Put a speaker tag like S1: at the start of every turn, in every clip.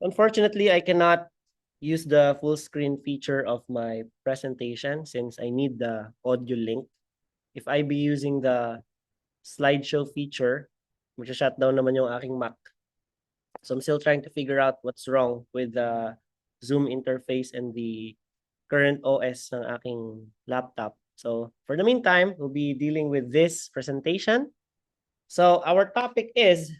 S1: Unfortunately, I cannot use the full screen feature of my presentation since I need the audio link. If I be using the slideshow feature, mag-shut down naman yung aking Mac. So I'm still trying to figure out what's wrong with the Zoom interface and the current OS ng aking laptop. So for the meantime, we'll be dealing with this presentation. So our topic is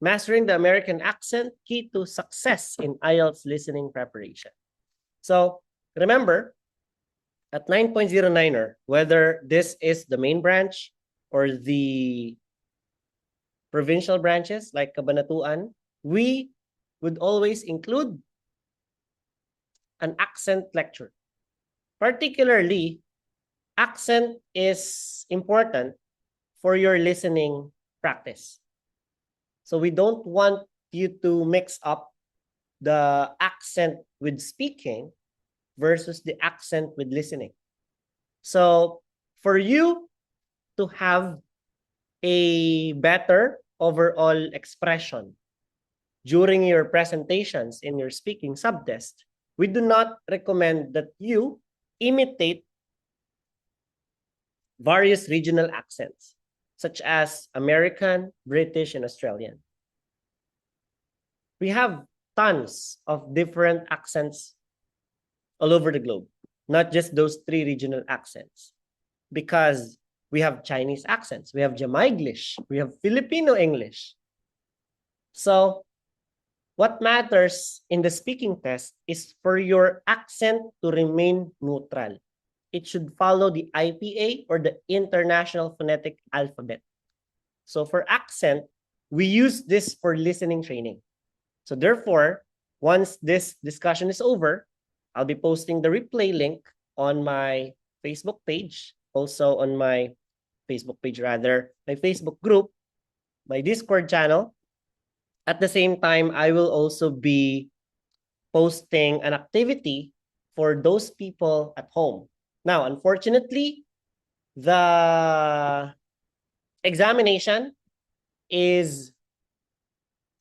S1: Mastering the American Accent, Key to Success in IELTS Listening Preparation. So remember, at 9.09er, whether this is the main branch or the provincial branches like Cabanatuan, we would always include an accent lecture. Particularly, accent is important for your listening practice. So we don't want you to mix up the accent with speaking versus the accent with listening. So for you to have a better overall expression during your presentations in your speaking subtest, we do not recommend that you imitate various regional accents, such as American, British, and Australian. We have tons of different accents all over the globe, not just those three regional accents, because we have Chinese accents, we have Jamaiglish, we have Filipino English. So what matters in the speaking test is for your accent to remain neutral. It should follow the IPA or the International Phonetic Alphabet. So for accent, we use this for listening training. So therefore, once this discussion is over, I'll be posting the replay link on my Facebook page, also on my Facebook page rather, my Facebook group, my Discord channel. At the same time, I will also be posting an activity for those people at home. Now, unfortunately, the examination is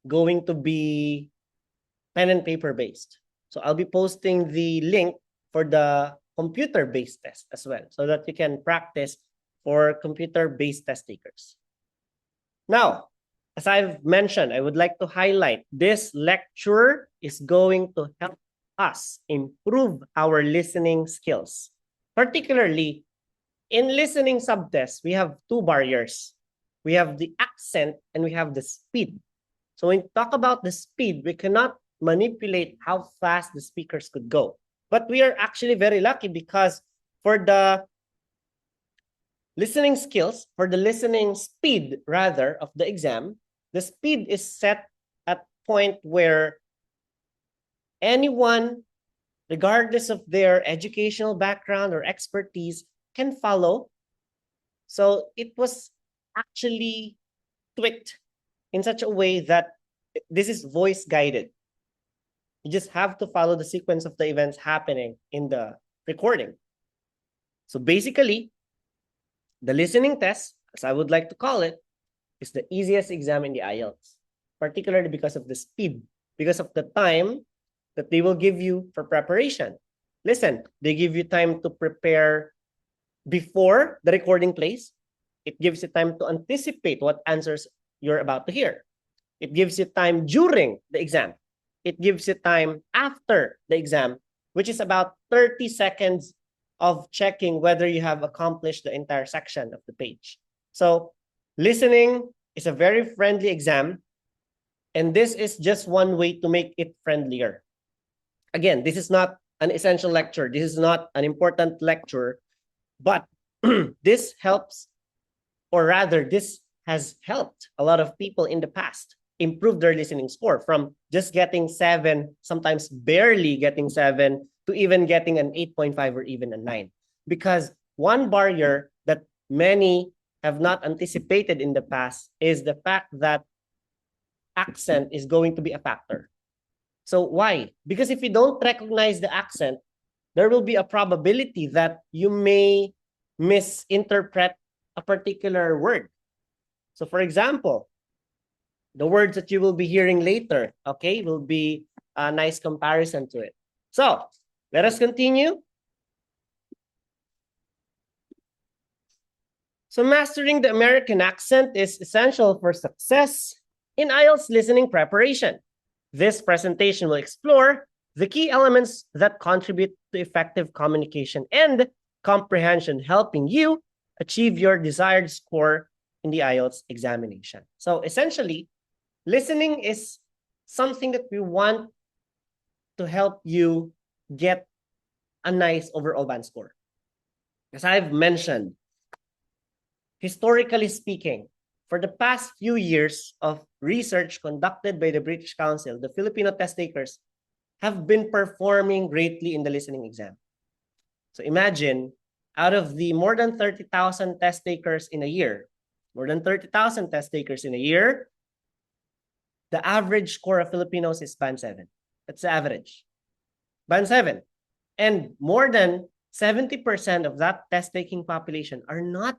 S1: going to be pen and paper based. So I'll be posting the link for the computer-based test as well, so that you can practice for computer-based test takers. Now, as I've mentioned, I would like to highlight this lecture is going to help us improve our listening skills. Particularly, in listening subtests, we have two barriers. We have the accent and we have the speed. So when we talk about the speed, we cannot manipulate how fast the speakers could go. But we are actually very lucky because for the listening skills, for the listening speed rather of the exam, the speed is set at point where anyone, regardless of their educational background or expertise, can follow. So it was actually tweaked in such a way that this is voice guided. You just have to follow the sequence of the events happening in the recording. So basically, the listening test, as I would like to call it, is the easiest exam in the IELTS, particularly because of the speed, because of the time that they will give you for preparation. Listen, they give you time to prepare before the recording plays. It gives you time to anticipate what answers you're about to hear. It gives you time during the exam. It gives you time after the exam, which is about 30 seconds of checking whether you have accomplished the entire section of the page. So listening is a very friendly exam, and this is just one way to make it friendlier. Again, this is not an essential lecture. This is not an important lecture, but this helps, or rather, this has helped a lot of people in the past improve their listening score from just getting 7, sometimes barely getting 7, to even getting an 8.5 or even a 9. Because one barrier that many have not anticipated in the past is the fact that accent is going to be a factor. So why? Because if you don't recognize the accent, there will be a probability that you may misinterpret a particular word. So for example, The words that you will be hearing later, okay, will be a nice comparison to it. So, let us continue. So, mastering the American accent is essential for success in IELTS listening preparation. This presentation will explore the key elements that contribute to effective communication and comprehension, helping you achieve your desired score in the IELTS examination. So essentially, listening is something that we want to help you get a nice overall band score. As I've mentioned, historically speaking, for the past few years of research conducted by the British Council, the Filipino test takers have been performing greatly in the listening exam. So imagine, out of the more than 30,000 test takers in a year, the average score of Filipinos is band 7. That's the average. Band 7. And more than 70% of that test-taking population are not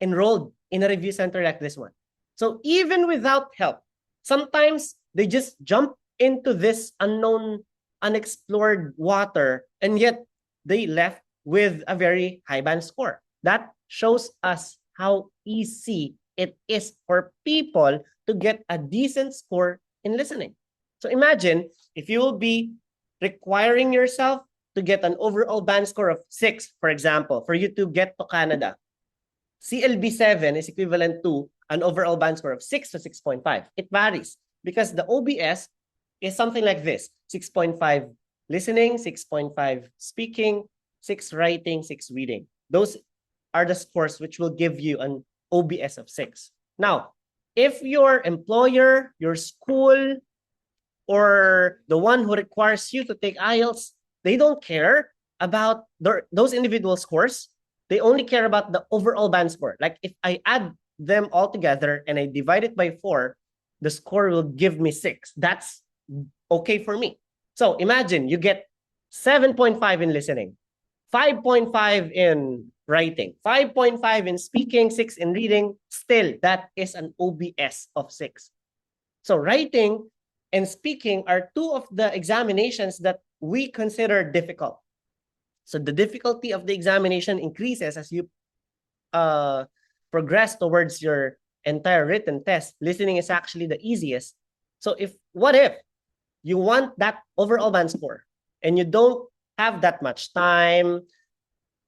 S1: enrolled in a review center like this one. So even without help, sometimes they just jump into this unknown, unexplored water, and yet they left with a very high band score. That shows us how easy it is for people to get a decent score in listening. So imagine if you will be requiring yourself to get an overall band score of 6, for example, for you to get to Canada. CLB 7 is equivalent to an overall band score of 6 to 6.5. It varies because the OBS is something like this: 6.5 listening, 6.5 speaking, 6 writing, 6 reading. Those are the scores which will give you an OBS of 6. Now, if your employer, your school, or the one who requires you to take IELTS, they don't care about those individual scores. They only care about the overall band score. Like if I add them all together and I divide it by 4, the score will give me 6. That's okay for me. So imagine you get 7.5 in listening, 5.5 in writing, 5.5 in speaking, 6 in reading. Still, that is an OBS of 6. So writing and speaking are two of the examinations that we consider difficult. So the difficulty of the examination increases as you progress towards your entire written test. Listening is actually the easiest. So what if you want that overall band score and you don't have that much time,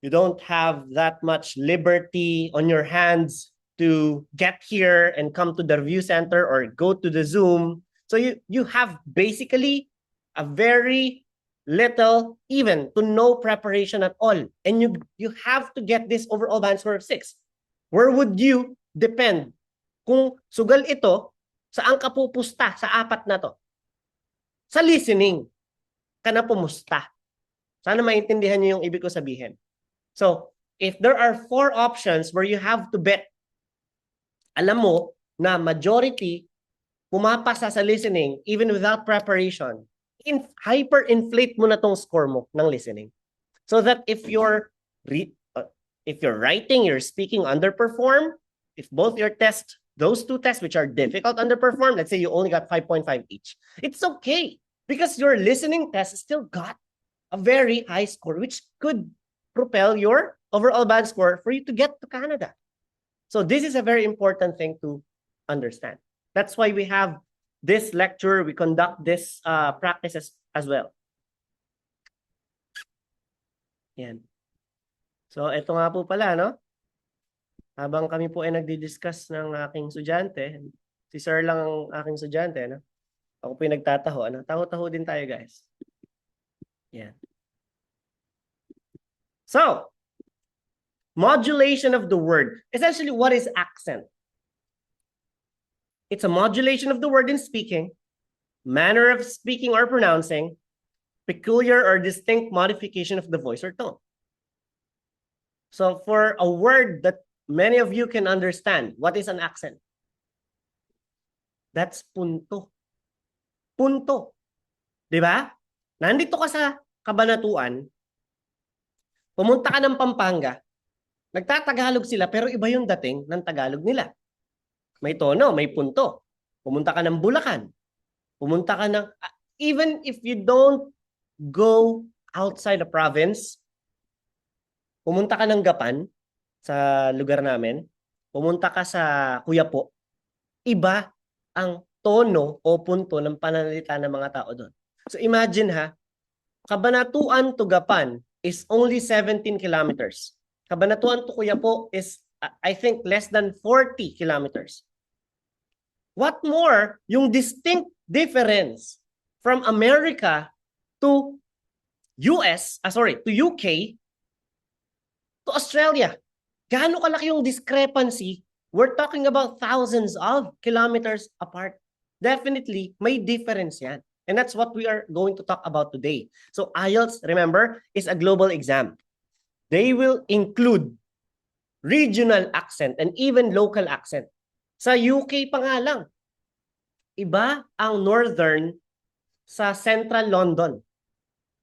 S1: you don't have that much liberty on your hands to get here and come to the review center or go to the Zoom. So you have basically a very little, even to no preparation at all. And you have to get this overall band score of 6. Where would you depend? Kung sugal ito, saan ka pupusta sa 4 na to? Sa listening ka na pumusta. Sana maintindihan niyo yung ibig ko sabihin. So, if there are 4 options where you have to bet, alam mo na majority pumapasa sa listening even without preparation, hyperinflate mo na tong score mo ng listening. So that if you're writing, you're speaking underperform, if both your tests, those 2 tests which are difficult underperform, let's say you only got 5.5 each, it's okay because your listening test still got a very high score which could propel your overall band score for you to get to Canada. So this is a very important thing to understand. That's why we have this lecture, we conduct this practices as well. Yan. So ito nga po pala, no? Habang kami po ay nagdi-discuss ng aking estudyante, si Sir lang ang aking estudyante, no? Ako po yung nagtataho, ano? Taho-taho din tayo, guys. Yan. So, modulation of the word. Essentially, what is accent? It's a modulation of the word in speaking, manner of speaking or pronouncing, peculiar or distinct modification of the voice or tone. So for a word that many of you can understand, what is an accent? That's punto. Punto. Diba? Nandito ka sa Kabanatuan, pumunta ka ng Pampanga, nagtatagalog sila pero iba yung dating ng Tagalog nila. May tono, may punto. pumunta ka ng Bulacan, pumunta ka ng, even if you don't go outside the province, pumunta ka ng Gapan, sa lugar namin, pumunta ka sa Kuyapo, iba ang tono o punto ng pananalita ng mga tao doon. So imagine ha, Cabanatuan to Gapan is only 17 kilometers. Cabanatuan to Kuyapo is, I think, less than 40 kilometers. What more, yung distinct difference from America to to UK to Australia. Gaano kalaki yung discrepancy? We're talking about thousands of kilometers apart. Definitely, may difference yan. And that's what we are going to talk about today. So IELTS, remember, is a global exam. They will include regional accent and even local accent. Sa UK pa nga lang, iba ang northern sa central London.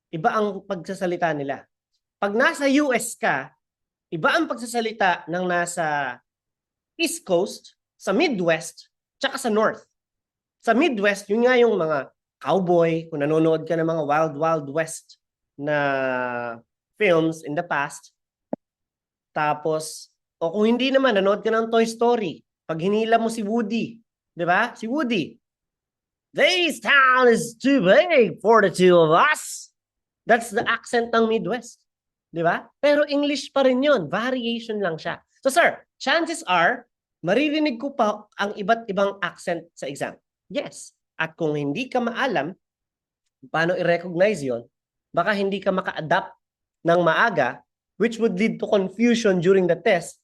S1: Iba ang pagsasalita nila. Pag nasa US ka, iba ang pagsasalita ng nasa East Coast, sa Midwest, tsaka sa North. Sa Midwest, yun nga yung mga cowboy, kung nanonood ka ng mga Wild Wild West na films in the past. Tapos, o kung hindi naman, nanood ka ng Toy Story. Pag hinila mo si Woody, di ba? Si Woody. This town is too big for the two of us. That's the accent ng Midwest. Di ba? Pero English pa rin yun. Variation lang siya. So sir, chances are, maririnig ko pa ang iba't ibang accent sa exam. Yes. At kung hindi ka maalam, paano i-recognize yon, baka hindi ka maka-adapt ng maaga, which would lead to confusion during the test,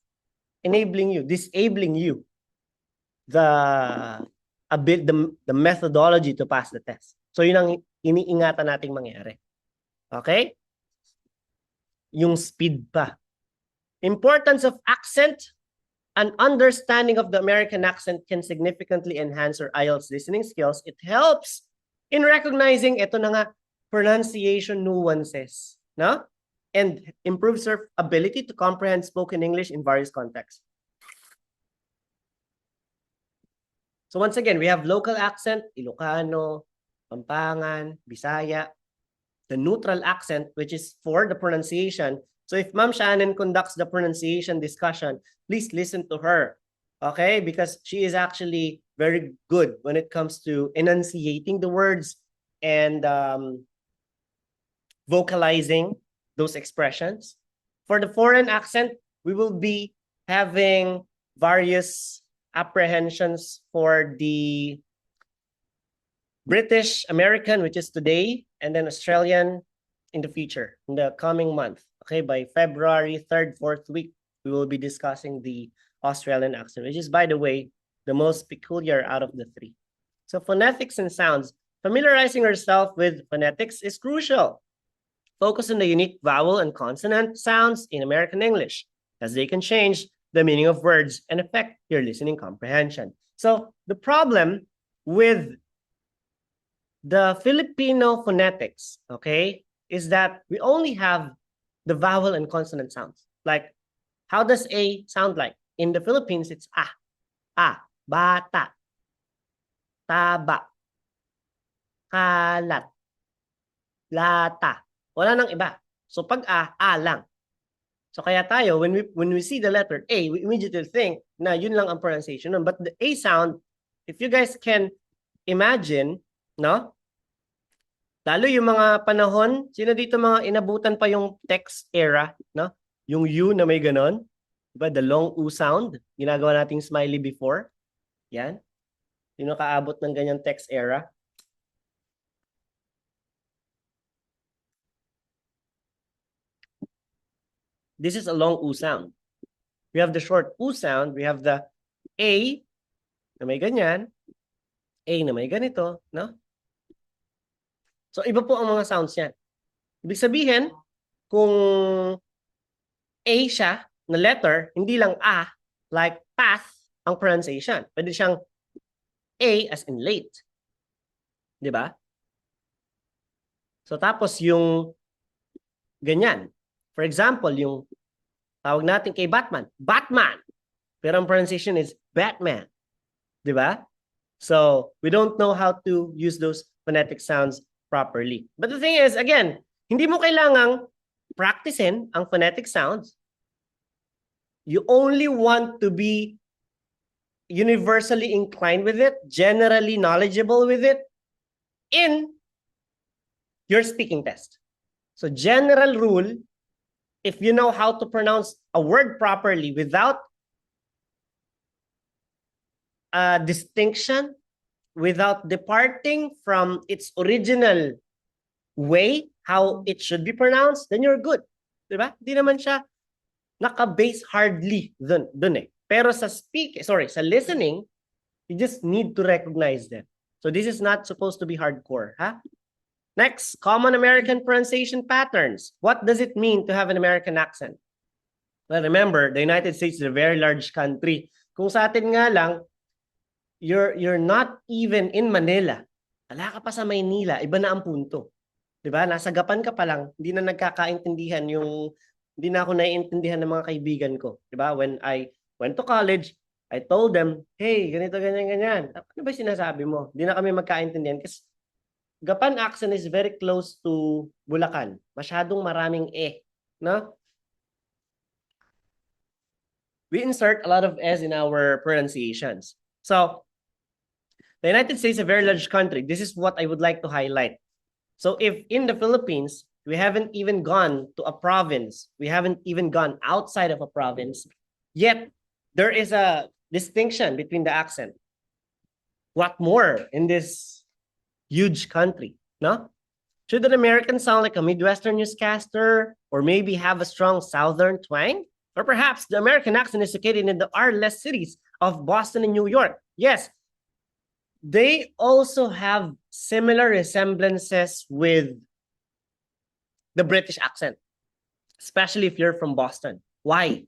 S1: disabling you the methodology to pass the test. So yun ang iniingatan nating mangyari. Okay? Yung speed pa. Importance of accent. An understanding of the American accent can significantly enhance your IELTS listening skills. It helps in recognizing, ito na nga, pronunciation nuances. No? And improves your ability to comprehend spoken English in various contexts. So once again, we have local accent, Ilocano, Pampangan, Bisaya, the neutral accent, which is for the pronunciation. So if Ma'am Shannon conducts the pronunciation discussion, please listen to her, okay? Because she is actually very good when it comes to enunciating the words and vocalizing those expressions. For the foreign accent, we will be having various apprehensions for the British American, which is today, and then Australian in the future, in the coming month. Okay, by February 3rd, 4th week, we will be discussing the Australian accent, which is, by the way, the most peculiar out of the three. So phonetics and sounds. Familiarizing yourself with phonetics is crucial. Focus on the unique vowel and consonant sounds in American English, as they can change the meaning of words and affect your listening comprehension. So the problem with the Filipino phonetics, okay, is that we only have the vowel and consonant sounds. Like, how does A sound like? In the Philippines, it's bata, taba, kalat, lata. Wala nang iba. So pag A lang. So kaya tayo, when we see the letter A, we immediately think na yun lang ang pronunciation. But the A sound, if you guys can imagine, no? Lalo yung mga panahon, sino dito mga inabutan pa yung text era, no? Yung U na may ganon. Diba? The long U sound. Ginagawa nating smiley before. Yan. Sino kaabot ng ganyang text era? This is a long U sound. We have the short U sound. We have the A na may ganyan. A na may ganito, no? So, iba po ang mga sounds yan. Ibig sabihin, kung A siya na letter, hindi lang A, like path, ang pronunciation. Pwede siyang A as in late. Di ba? So, tapos yung ganyan. For example, yung tawag natin kay Batman, Batman. Pero ang pronunciation is Batman. Di ba? So we don't know how to use those phonetic sounds properly. But the thing is, again, hindi mo kailangang practicein ang phonetic sounds. You only want to be universally inclined with it, generally knowledgeable with it in your speaking test. So general rule, if you know how to pronounce a word properly without a distinction, without departing from its original way, how it should be pronounced, then you're good. Diba? Hindi naman siya naka-base hardly dun eh. Pero sa sa listening, you just need to recognize them. So this is not supposed to be hardcore, huh? Next, common American pronunciation patterns. What does it mean to have an American accent? Well, remember, the United States is a very large country. Kung sa atin nga lang, you're not even in Manila. Wala ka pa sa Maynila, iba na ang punto. 'Di ba? Nasa Gapan ka pa lang, hindi na nagkakaintindihan hindi na ako naiintindihan ng mga kaibigan ko. 'Di ba? When I went to college, I told them, "Hey, ganito ganyan ganyan." Ano ba sinasabi mo? Hindi na kami magkaintindihan kasi Gapan accent is very close to Bulacan. Masyadong maraming no? We insert a lot of S in our pronunciations. So, the United States is a very large country. This is what I would like to highlight. So if in the Philippines, we haven't even gone to a province, we haven't even gone outside of a province, yet there is a distinction between the accent. What more in this huge country, no? Should an American sound like a Midwestern newscaster or maybe have a strong Southern twang? Or perhaps the American accent is located in the R-less cities of Boston and New York. Yes, they also have similar resemblances with the British accent, especially if you're from Boston. Why?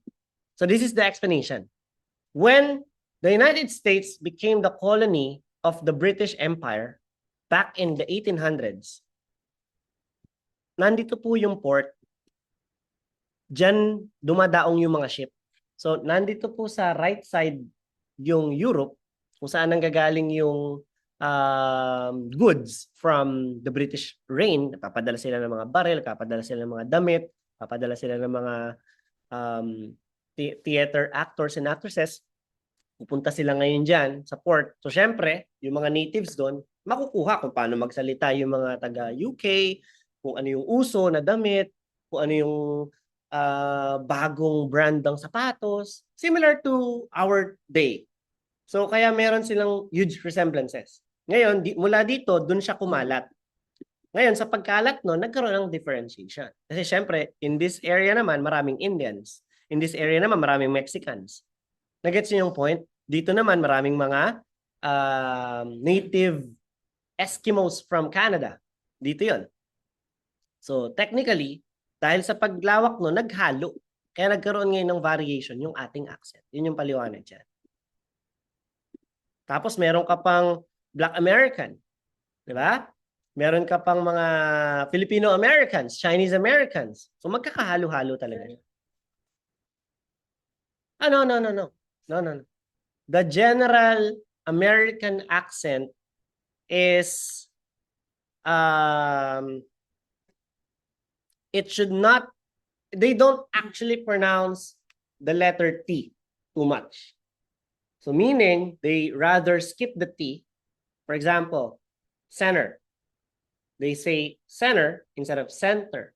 S1: So this is the explanation. When the United States became the colony of the British Empire back in the 1800s, nandito po yung port, dyan dumadaong yung mga ship. So nandito po sa right side yung Europe, kung saan nanggagaling yung goods from the British reign. Papadala sila ng mga baril, papadala sila ng mga damit, papadala sila ng mga theater actors and actresses. Pupunta sila ngayon dyan sa port. So syempre, yung mga natives doon, makukuha kung paano magsalita yung mga taga-UK, kung ano yung uso na damit, kung ano yung bagong brand ng sapatos, similar to our day. So kaya meron silang huge resemblances. Ngayon, mula dito, dun siya kumalat. Ngayon, sa pagkalat no, nagkaroon ng differentiation. Kasi syempre, in this area naman, maraming Indians. In this area naman, maraming Mexicans. Nagets niyo yung point? Dito naman, maraming mga native Eskimos from Canada. Dito yon. So technically, dahil sa paglawak no, naghalo. Kaya nagkaroon ngayon ng variation yung ating accent. Yun yung paliwanag dyan. Tapos meron ka pang Black American. Di ba? Meron ka pang mga Filipino Americans, Chinese Americans. So magkakahalo-halo talaga. No. The general American accent is it should not, they don't actually pronounce the letter T too much. So meaning they rather skip the T. For example, center. They say center instead of center.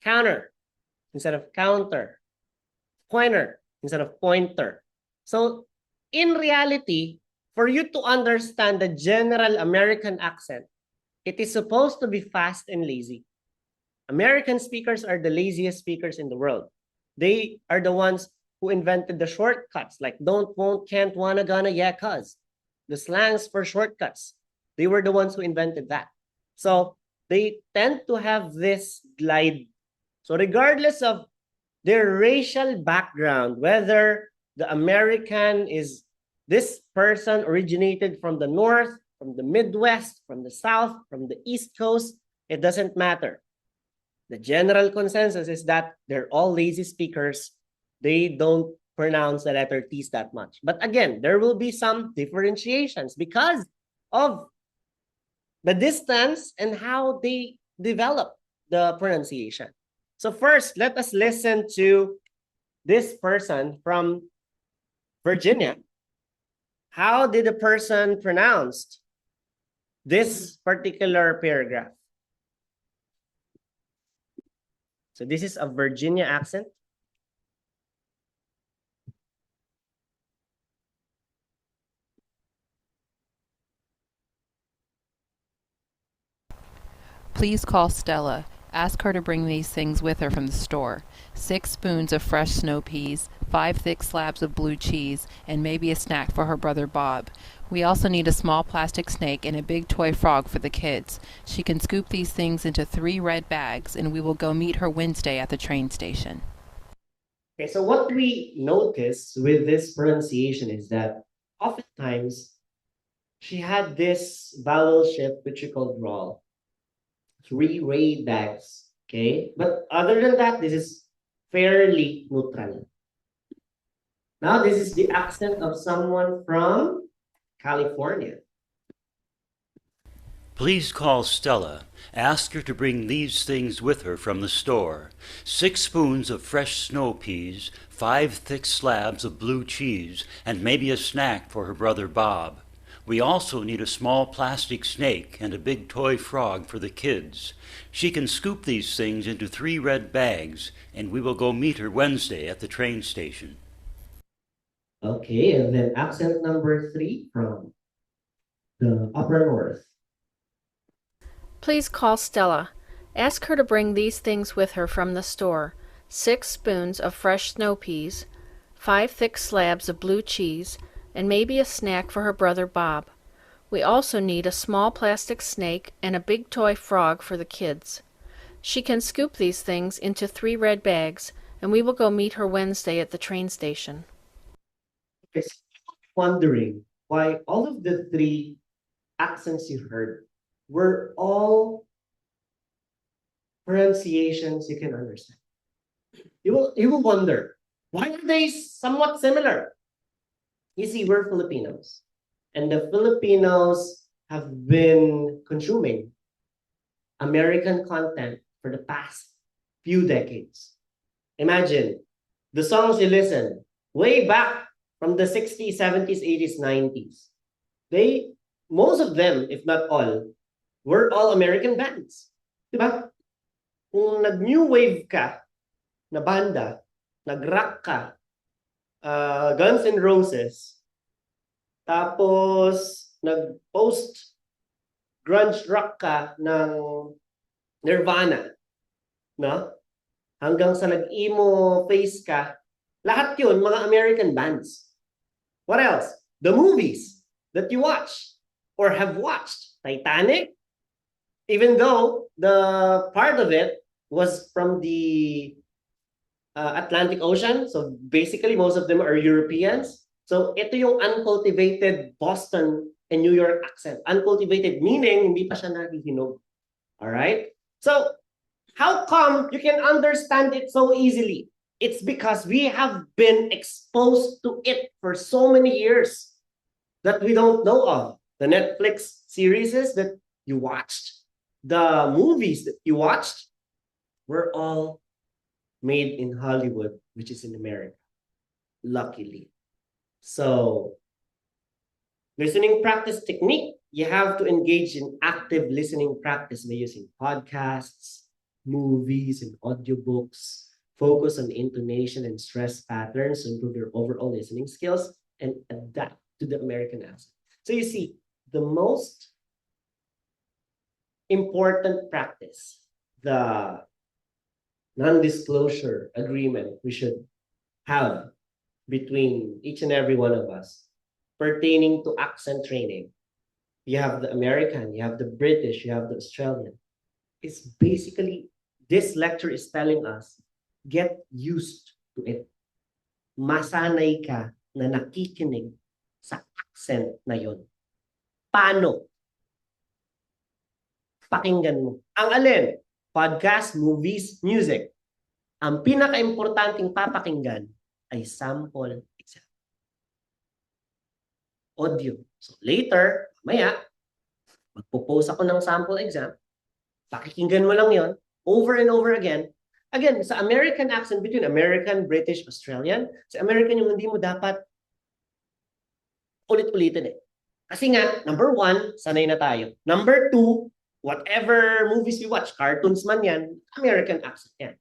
S1: Counter instead of counter. Pointer instead of pointer. So in reality, for you to understand the general American accent, it is supposed to be fast and lazy. American speakers are the laziest speakers in the world. They are the ones who invented the shortcuts like don't, won't, can't, wanna, gonna, yeah, cuz. The slangs for shortcuts. They were the ones who invented that. So they tend to have this glide. So regardless of their racial background, whether the American is this person originated from the North, from the Midwest, from the South, from the East Coast, it doesn't matter. The general consensus is that they're all lazy speakers. They don't pronounce the letter T's that much. But again, there will be some differentiations because of the distance and how they develop the pronunciation. So first, let us listen to this person from Virginia. How did the person pronounce this particular paragraph? So this is a Virginia accent.
S2: Please call Stella. Ask her to bring these things with her from the store. 6 spoons of fresh snow peas, 5 thick slabs of blue cheese, and maybe a snack for her brother Bob. We also need a small plastic snake and a big toy frog for the kids. She can scoop these things into 3 red bags, and we will go meet her Wednesday at the train station.
S1: Okay, so what we notice with this pronunciation is that oftentimes she had this vowel shift which we call drawl. 3 ray bags. Okay, but other than that, this is fairly neutral. Now, this is the accent of someone from California.
S3: Please call Stella. Ask her to bring these things with her from the store. 6 spoons of fresh snow peas, 5 thick slabs of blue cheese, and maybe a snack for her brother Bob. We also need a small plastic snake and a big toy frog for the kids. She can scoop these things into 3 red bags, and we will go meet her Wednesday at the train station.
S1: Okay, and then accent number 3 from the upper north.
S4: Please call Stella. Ask her to bring these things with her from the store. 6 spoons of fresh snow peas, 5 thick slabs of blue cheese, and maybe a snack for her brother Bob. We also need a small plastic snake and a big toy frog for the kids. She can scoop these things into 3 red bags, and we will go meet her Wednesday at the train station.
S1: Okay, so wondering why all of the 3 accents you heard were all pronunciations you can understand. You will wonder, why are they somewhat similar? You see, we're Filipinos, and the Filipinos have been consuming American content for the past few decades. Imagine the songs you listen way back from the 60s, 70s, 80s, 90s. Most of them, if not all, were all American bands. Diba? Kung nag-new wave ka na banda, nag-rock ka, Guns N' Roses, tapos nag-post grunge rock ka ng Nirvana, no? Hanggang sa nag-emo face ka, lahat yun mga American bands. What else? The movies that you watch or have watched. Titanic, even though the part of it was from the Atlantic Ocean. So basically, most of them are Europeans. So ito yung uncultivated Boston and New York accent. Uncultivated meaning hindi pa siya nahihinog. All right? So how come you can understand it so easily? It's because we have been exposed to it for so many years that we don't know of. The Netflix series that you watched, the movies that you watched were all made in Hollywood, which is in America, luckily. So, listening practice technique, you have to engage in active listening practice by using podcasts, movies, and audiobooks. Focus on intonation and stress patterns to improve your overall listening skills and adapt to the American accent. So you see, the most important practice, the non-disclosure agreement we should have between each and every one of us pertaining to accent training. You have the American, you have the British, you have the Australian. It's basically, this lecture is telling us, get used to it. Masanay ka na nakikinig sa accent na yon. Paano? Pakinggan mo. Ang alin? Podcast, movies, music. Ang pinaka-importanting papakinggan ay sample exam. Audio. So later, mamaya, magpo-post ako ng sample exam. Pakikinggan mo lang yon over and over again. Again, sa American accent, between American, British, Australian, sa American yung hindi mo dapat ulit-ulitin eh. Kasi nga, number one, sanay na tayo. Number two, whatever movies we watch, cartoons man yan, American accent yan.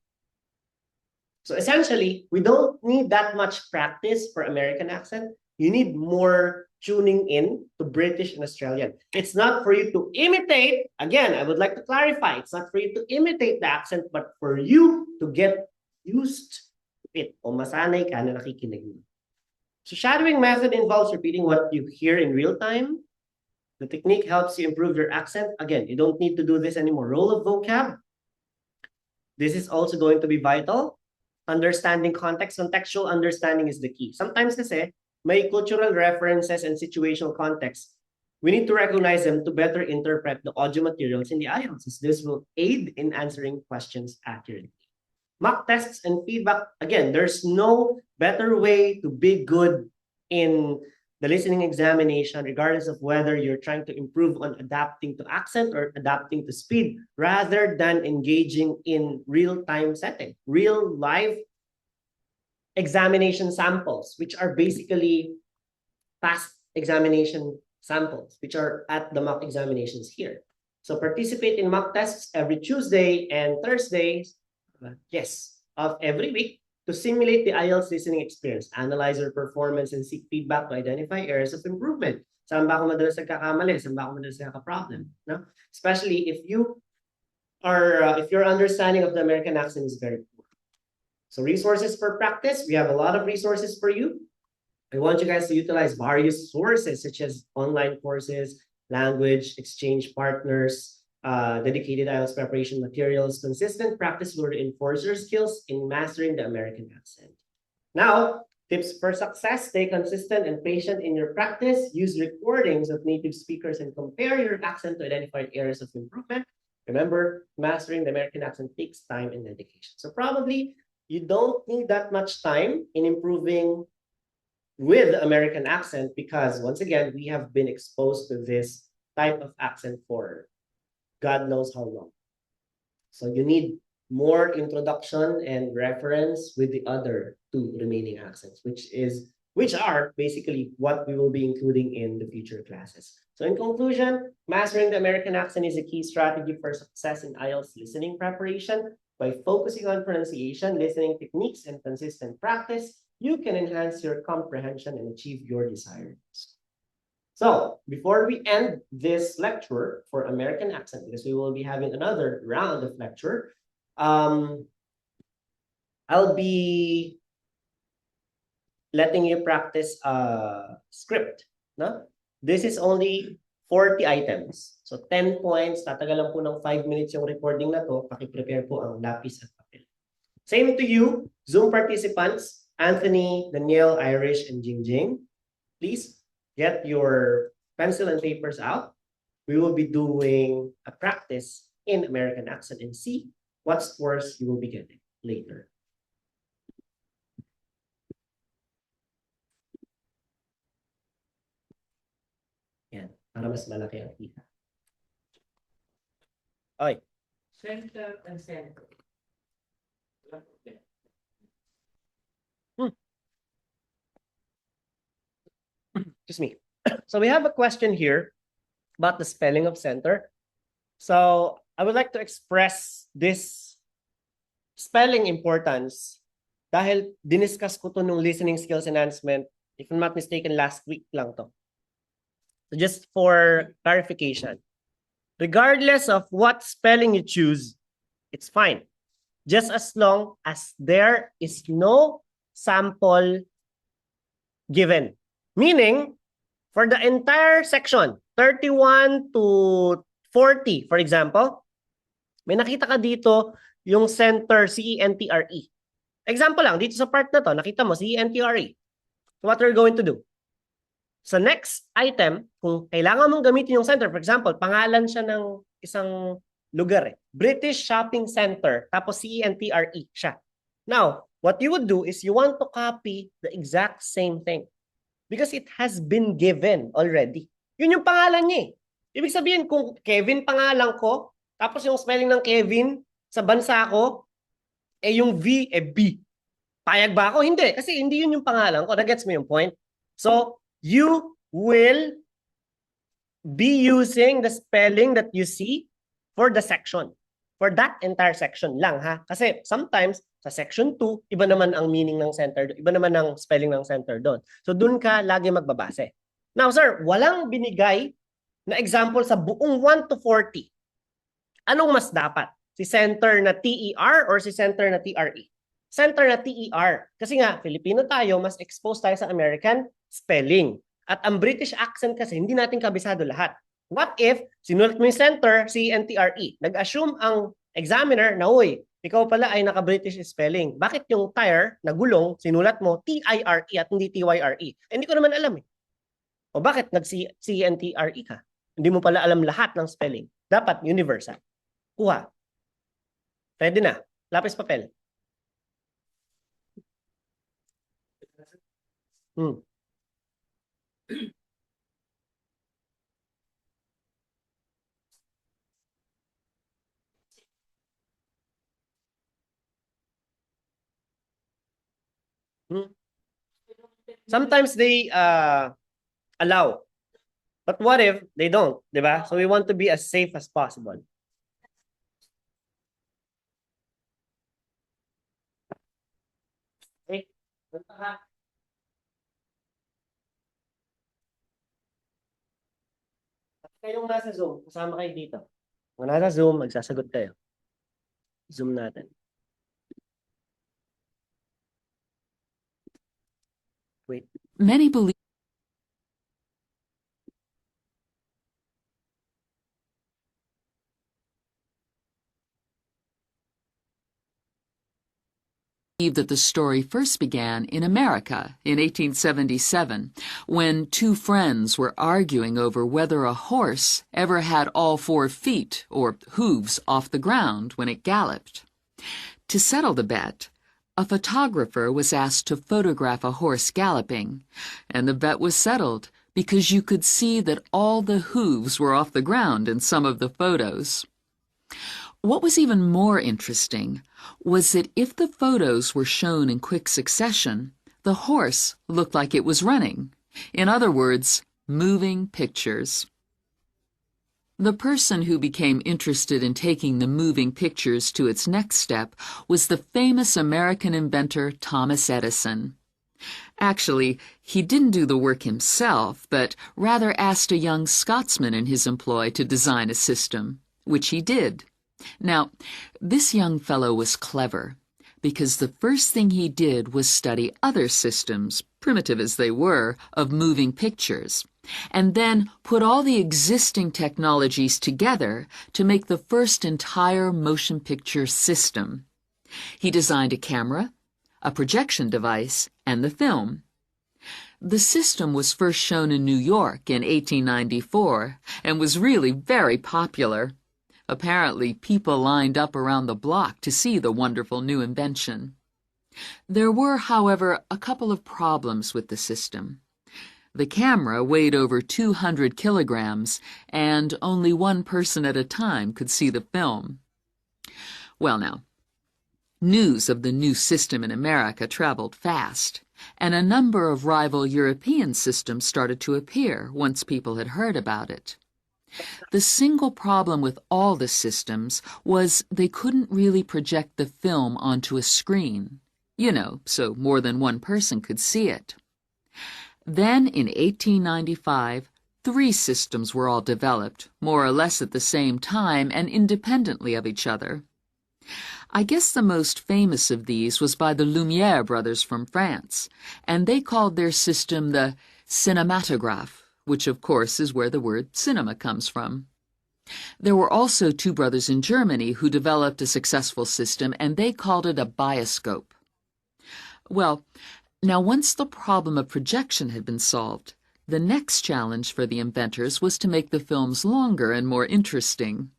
S1: So essentially, we don't need that much practice for American accent. You need more tuning in to British and Australian. It's not for you to imitate. Again, I would like to clarify. It's not for you to imitate the accent, but for you to get used to it. O masanay ka na nakikinig mo. So shadowing method involves repeating what you hear in real time. The technique helps you improve your accent. Again, you don't need to do this anymore. Role of vocab. This is also going to be vital. Understanding context. Contextual understanding is the key. Sometimes kasi, may cultural references and situational context. We need to recognize them to better interpret the audio materials in the IELTS. This will aid in answering questions accurately. Mock tests and feedback. Again, there's no better way to be good in the listening examination, regardless of whether you're trying to improve on adapting to accent or adapting to speed, rather than engaging in real-time setting, real live examination samples, which are basically past examination samples, which are at the mock examinations here. So participate in mock tests every Tuesday and Thursday, of every week to simulate the IELTS listening experience, analyze your performance, and seek feedback to identify areas of improvement. Saan ba ako madalas nagkakamali? Saan ba ako madalas nagkaka-problem? No? Especially if you are, if your understanding of the American accent is very poor. So resources for practice, we have a lot of resources for you. I want you guys to utilize various sources such as online courses, language exchange partners, dedicated IELTS preparation materials. Consistent practice will reinforce your skills in mastering the American accent. Now, tips for success: stay consistent and patient in your practice. Use recordings of native speakers and compare your accent to identify areas of improvement. Remember, mastering the American accent takes time and dedication. So probably you don't need that much time in improving with the American accent because, once again, we have been exposed to this type of accent for God knows how long. So you need more introduction and reference with the other two remaining accents, which are basically what we will be including in the future classes. So in conclusion, mastering the American accent is a key strategy for success in IELTS listening preparation. By focusing on pronunciation, listening techniques, and consistent practice, you can enhance your comprehension and achieve your desired results. So before we end this lecture for American accent, because we will be having another round of lecture, I'll be letting you practice a script. No? This is only 40 items. So 10 points, tatagalan po ng 5 minutes yung recording na to, pakiprepare po ang lapis at papel. Same to you, Zoom participants, Anthony, Danielle, Irish, and Jingjing. Please get your pencil and papers out. We will be doing a practice in American accent and see what scores you will be getting later. Yan, para mas malaki ang kita. Okay.
S5: Center and center.
S1: Excuse me. So we have a question here about the spelling of center. So I would like to express this spelling importance dahil diniscuss ko to nung listening skills enhancement, if I'm not mistaken, last week lang to. So just for clarification, regardless of what spelling you choose, it's fine. Just as long as there is no sample given. Meaning, for the entire section, 31 to 40, for example, may nakita ka dito yung center, C-E-N-T-R-E. Example lang, dito sa part na to, nakita mo, C-E-N-T-R-E. So what we're going to do? Sa next item, kung kailangan mong gamitin yung center, for example, pangalan siya ng isang lugar, British Shopping Center, tapos C-E-N-T-R-E siya. Now, what you would do is you want to copy the exact same thing because it has been given already. Yun yung pangalan niya eh. Ibig sabihin, kung Kevin pangalan ko, tapos yung spelling ng Kevin sa bansa ko, eh yung V, eh B. Payag ba ako? Hindi. Kasi hindi yun yung pangalan ko. Nagets mo yung point? So, you will be using the spelling that you see for the section. For that entire section lang, ha? Kasi sometimes, sa section 2, iba naman ang meaning ng center doon. Iba naman ang spelling ng center doon. So, doon ka lagi magbabase. Now, sir, walang binigay na example sa buong 1 to 40. Anong mas dapat? Si center na TER or si center na TRE? Center na TER. Kasi nga, Filipino tayo, mas exposed tayo sa American spelling. At ang British accent kasi, hindi natin kabisado lahat. What if, sinulat mo yung center, CNTRE? Nag-assume ang examiner na, uy, ikaw pala ay naka-British spelling. Bakit yung tire na gulong, sinulat mo TIRE at hindi TYRE? Hindi ko naman alam eh. O bakit nag-CNTRE ka? Hindi mo pala alam lahat ng spelling. Dapat universal. Kuha. Pwede na. Lapis papel. Sometimes they allow. But what if they don't, di ba? So we want to be as safe as possible. Okay. Kayong nasa Zoom, kasama kayo dito. Kung nasa Zoom, magsasagot kayo. Zoom natin. Wait.
S6: Many believe that the story first began in America in 1877, when two friends were arguing over whether a horse ever had all 4 feet, or hooves, off the ground when it galloped. To settle the bet, a photographer was asked to photograph a horse galloping, and the bet was settled because you could see that all the hooves were off the ground in some of the photos. What was even more interesting was that if the photos were shown in quick succession, the horse looked like it was running. In other words, moving pictures. The person who became interested in taking the moving pictures to its next step was the famous American inventor Thomas Edison. Actually, he didn't do the work himself, but rather asked a young Scotsman in his employ to design a system, which he did. Now, this young fellow was clever, because the first thing he did was study other systems, primitive as they were, of moving pictures, and then put all the existing technologies together to make the first entire motion picture system. He designed a camera, a projection device, and the film. The system was first shown in New York in 1894 and was really very popular. Apparently, people lined up around the block to see the wonderful new invention. There were, however, a couple of problems with the system. The camera weighed over 200 kilograms, and only one person at a time could see the film. Well now, news of the new system in America traveled fast, and a number of rival European systems started to appear once people had heard about it. The single problem with all the systems was they couldn't really project the film onto a screen, so more than one person could see it. Then, in 1895, 3 systems were all developed, more or less at the same time and independently of each other. I guess the most famous of these was by the Lumiere brothers from France, and they called their system the cinematograph, which of course is where the word cinema comes from. There were also 2 brothers in Germany who developed a successful system, and they called it a bioscope. Well, now once the problem of projection had been solved, the next challenge for the inventors was to make the films longer and more interesting.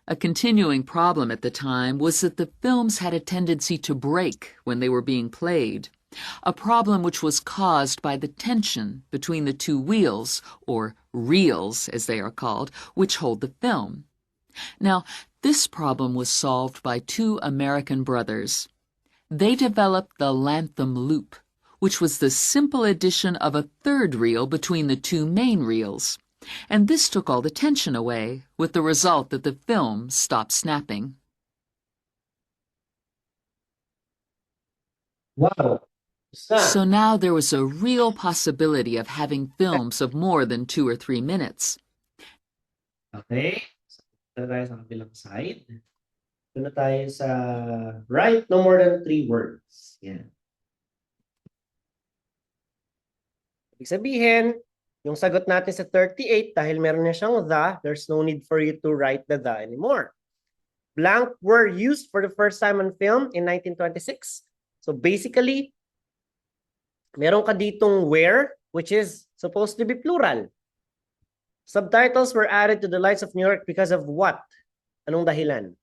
S6: A continuing problem at the time was that the films had a tendency to break when they were being played, a problem which was caused by the tension between the two wheels, or reels as they are called, which hold the film. Now, this problem was solved by two American brothers. They developed the Latham loop, which was the simple addition of a third reel between the two main reels. And this took all the tension away, with the result that the film stopped snapping.
S1: Wow.
S6: So now there was a real possibility of having films of more than 2 or 3 minutes.
S1: Okay. So, tayo sa kabilang side. Ito na tayo sa write no more than 3 words. Yan. Ibig sabihin, yung sagot natin sa 38, dahil meron na siyang the, there's no need for you to write the anymore. Blank were used for the first time on film in 1926. So basically, meron ka ditong where, which is supposed to be plural. Subtitles were added to The Lights of New York because of what? Anong dahilan?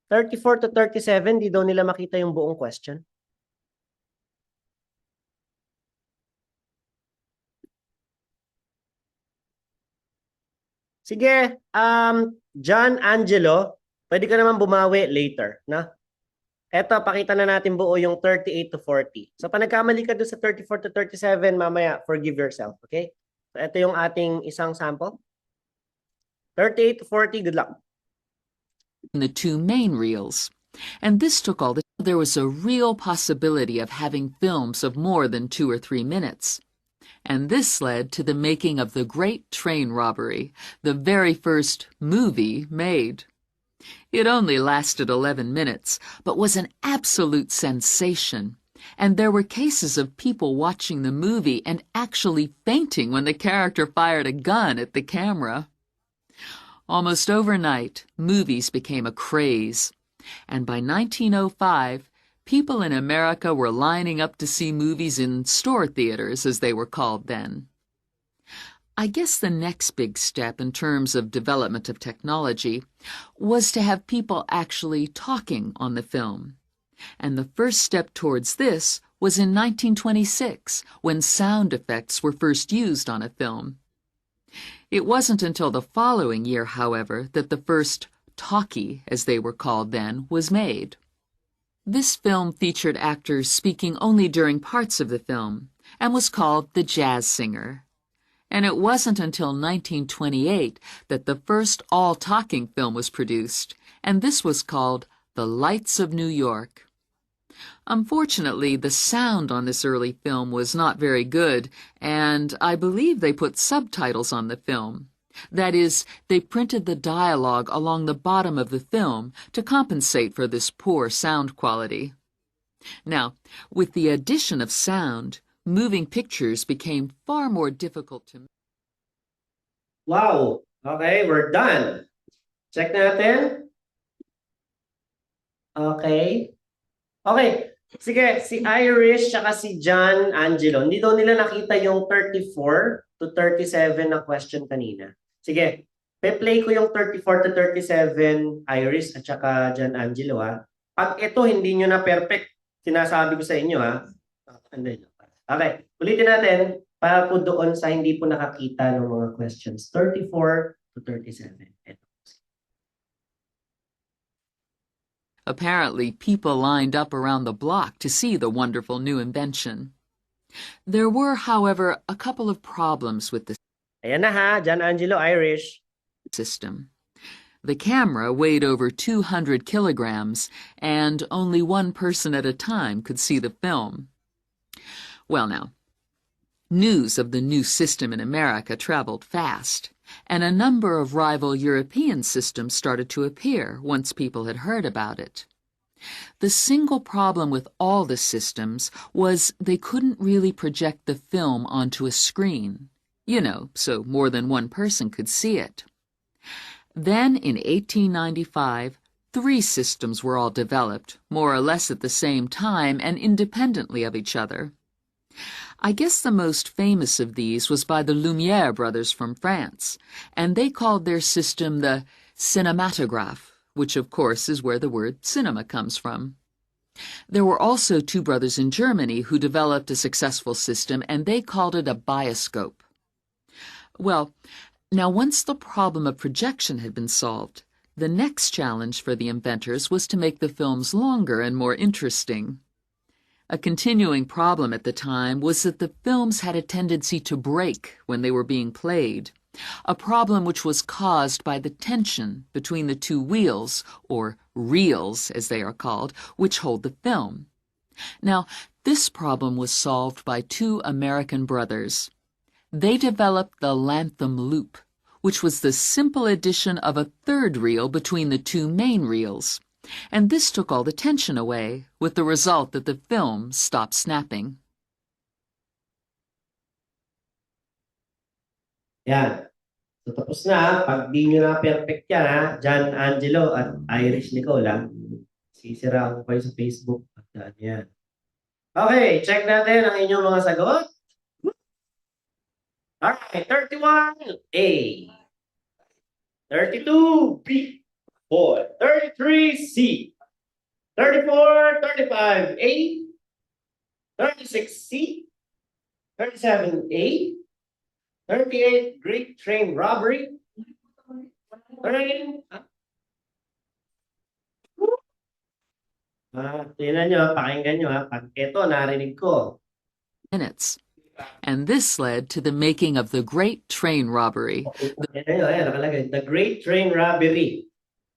S1: 34 to 37, di daw nila makita yung buong question. Sige, John Angelo, pwede ka naman bumawi later, na? Eto, pakita na natin buo yung 38 to 40. So, pag nagkamali ka doon sa 34 to 37, mamaya, forgive yourself, okay? So, ito yung ating isang sample. 38 to 40, good luck.
S6: The two main reels. And this took all the... There was a real possibility of having films of more than 2 or 3 minutes. And this led to the making of the Great Train Robbery, the very first movie made. It only lasted 11 minutes, but was an absolute sensation. And there were cases of people watching the movie and actually fainting when the character fired a gun at the camera. Almost overnight, movies became a craze. And by 1905, people in America were lining up to see movies in store theaters, as they were called then. I guess the next big step in terms of development of technology was to have people actually talking on the film. And the first step towards this was in 1926, when sound effects were first used on a film. It wasn't until the following year, however, that the first talkie, as they were called then, was made. This film featured actors speaking only during parts of the film and was called The Jazz Singer. And it wasn't until 1928 that the first all-talking film was produced, and this was called The Lights of New York. Unfortunately, the sound on this early film was not very good, and I believe they put subtitles on the film. That is, they printed the dialogue along the bottom of the film to compensate for this poor sound quality. Now, with the addition of sound, moving pictures became far more difficult to make.
S1: Wow! Okay, we're done. Check natin. Okay. Okay. Sige, si Irish tsaka si John Angelo, hindi daw nila nakita yung 34 to 37 na question kanina. Sige, pe-play ko yung 34 to 37 Irish at tsaka John Angelo, ha. Pag ito hindi nyo na perfect, sinasabi ko sa inyo, ha. Okay, ulitin natin para po doon sa hindi po nakakita ng mga questions. 34 to 37. Ito.
S6: Apparently, people lined up around the block to see the wonderful new invention. There were, however, a couple of problems with the
S1: Ayan na ha, John Angelo, Irish.
S6: system. The camera weighed over 200 kilograms, and only one person at a time could see the film. Well now, news of the new system in America traveled fast, and a number of rival European systems started to appear once people had heard about it. The single problem with all the systems was they couldn't really project the film onto a screen, you know, so more than one person could see it. Then in 1895, 3 systems were all developed, more or less at the same time and independently of each other. I guess the most famous of these was by the Lumiere brothers from France, and they called their system the cinematograph, which of course is where the word cinema comes from. There were also two brothers in Germany who developed a successful system, and they called it a bioscope. Well, now once the problem of projection had been solved, the next challenge for the inventors was to make the films longer and more interesting. A continuing problem at the time was that the films had a tendency to break when they were being played, a problem which was caused by the tension between the two wheels, or reels as they are called, which hold the film. Now, this problem was solved by two American brothers. They developed the Latham loop, which was the simple addition of a third reel between the two main reels. And this took all the tension away, with the result that the film stopped snapping.
S1: Yan. So tapos na, pag di nyo na perfect yan ha, John Angelo at Irish Nicole ha. Sisira ko kayo sa Facebook. At yan. Okay, check natin ang inyong mga sagot. Alright, 31, A. 32, B. 33, C. 34, 35, A. 36, C. 37, A. 38, Great Train Robbery. 39, tingnan nyo, pakinggan nyo ha. Pag ito, narinig ko.
S6: Minutes. And this led to the making of the Great Train Robbery.
S1: Ayan, nakalagay. The Great Train Robbery.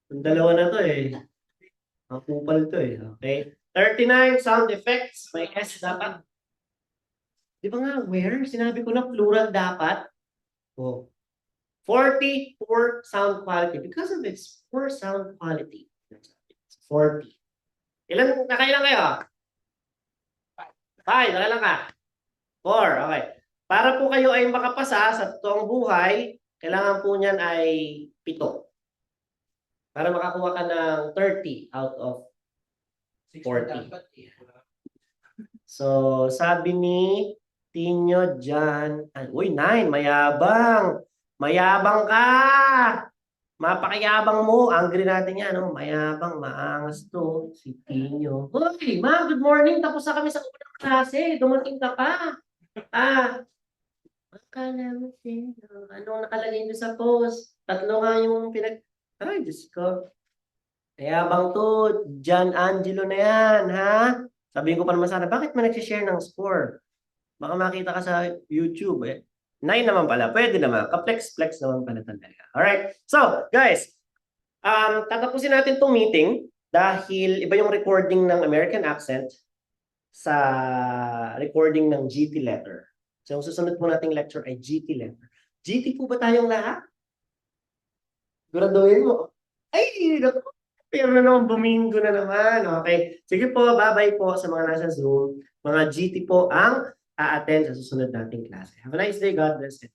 S1: Yung dalawa na to eh. Makupal to eh. Okay. 39, sound effects. May S dapat. Di ba nga, where? Sinabi ko na plural dapat. Oh. 40, poor sound quality. Because of its poor sound quality. 40. Nakailan kayo? 5. Nakailan ka? 4. Okay. Para po kayo ay makapasa sa totoong buhay, kailangan po niyan ay 7. Para makakuha ka ng 30 out of 40. So, sabi ni Tino dyan, uy, 9, mayabang. Mayabang ka! Mapakayabang mo. Angry natin yan, no? Mayabang, maangas to. Si Tino. Uy, ma, good morning. Tapos na kami sa unang klase. Dumating ka pa. Akala mo din. Anong nakalagay nyo sa post? 3 nga yung Ay, Diyos ko. Mayabang to. John Angelo na yan, ha? Sabihin ko pa naman sana, bakit mo nagsishare ng score? Baka makita ka sa YouTube, eh. 9 naman pala. Pwede naman. Ka-flex-flex naman pala talaga. Alright. So, guys, tatapusin natin itong meeting dahil iba yung recording ng American accent sa recording ng GT letter. So, ang susunod po nating lecture ay GT letter. GT po ba tayong lahat? Guraduhin mo. Ay, naku. Pero na naman, bumingo na naman. Okay. Sige po, bye-bye po sa mga nasa Zoom. Mga GT po ang a-attend sa susunod nating klase. Have a nice day. God bless you.